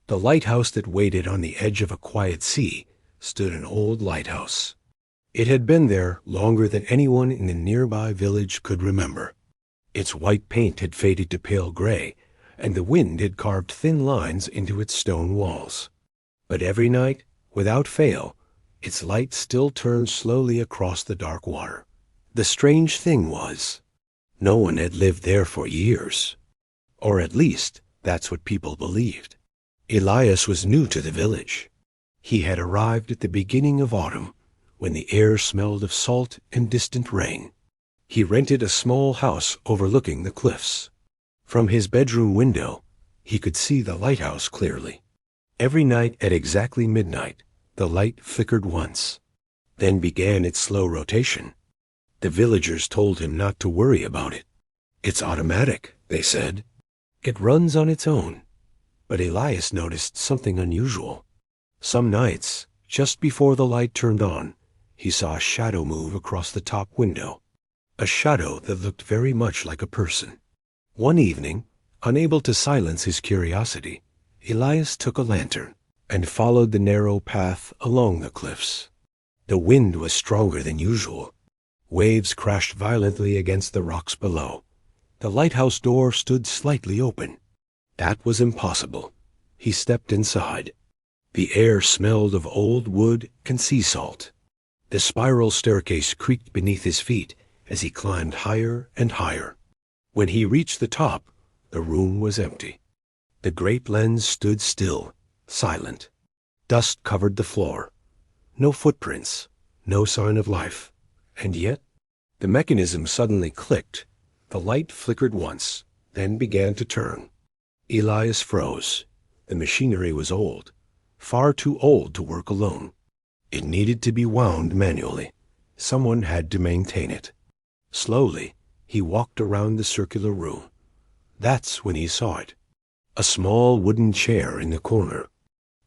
The lighthouse that waited on the edge of a quiet sea stood an old lighthouse. It had been there longer than anyone in the nearby village could remember. Its white paint had faded to pale gray, and the wind had carved thin lines into its stone walls. But every night, without fail, its light still turned slowly across the dark water. The strange thing was, no one had lived there for years. Or at least, that's what people believed. Elias was new to the village. He had arrived at the beginning of autumn, when the air smelled of salt and distant rain. He rented a small house overlooking the cliffs. From his bedroom window, he could see the lighthouse clearly. Every night at exactly midnight, the light flickered once, then began its slow rotation. The villagers told him not to worry about it. "It's automatic," they said. "It runs on its own." But Elias noticed something unusual. Some nights, just before the light turned on, he saw a shadow move across the top window, a shadow that looked very much like a person. One evening, unable to silence his curiosity, Elias took a lantern and followed the narrow path along the cliffs. The wind was stronger than usual. Waves crashed violently against the rocks below. The lighthouse door stood slightly open. That was impossible. He stepped inside. The air smelled of old wood and sea salt. The spiral staircase creaked beneath his feet as he climbed higher and higher. When he reached the top, the room was empty. The great lens stood still, silent. Dust covered the floor. No footprints, no sign of life. And yet, the mechanism suddenly clicked. The light flickered once, then began to turn. Elias froze. The machinery was old, far too old to work alone. It needed to be wound manually. Someone had to maintain it. Slowly, he walked around the circular room. That's when he saw it. A small wooden chair in the corner,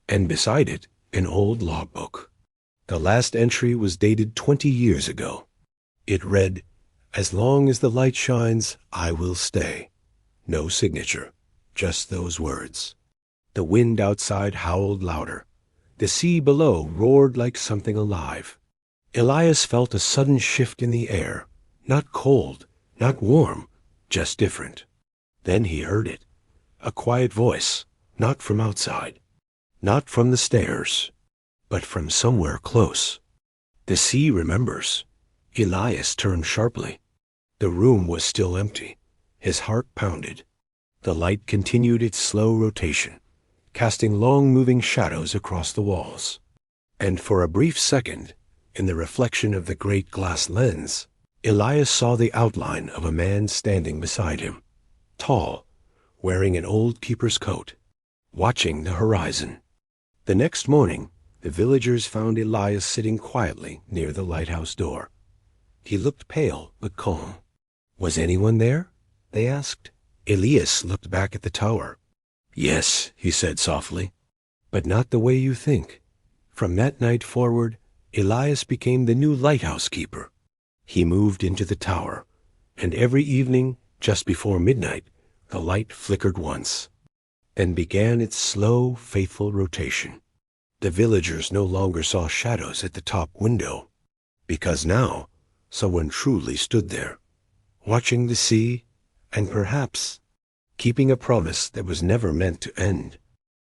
and beside it, an old logbook. The last entry was dated 20 years ago. It read, "As long as the light shines, I will stay." No signature, just those words. The wind outside howled louder. The sea below roared like something alive. Elias felt a sudden shift in the air, not cold, not warm, just different. Then he heard it. A quiet voice, not from outside, not from the stairs, but from somewhere close. The sea remembers. Elias turned sharply. The room was still empty. His heart pounded. The light continued its slow rotation, casting long-moving shadows across the walls. And for a brief second, in the reflection of the great glass lens, Elias saw the outline of a man standing beside him, tall, wearing an old keeper's coat, watching the horizon. The next morning, the villagers found Elias sitting quietly near the lighthouse door. He looked pale but calm. "Was anyone there?" they asked. Elias looked back at the tower. "Yes," he said softly, "but not the way you think." From that night forward, Elias became the new lighthouse keeper. He moved into the tower, and every evening, just before midnight, the light flickered once, then began its slow, faithful rotation. The villagers no longer saw shadows at the top window, because now someone truly stood there, watching the sea and perhaps keeping a promise that was never meant to end.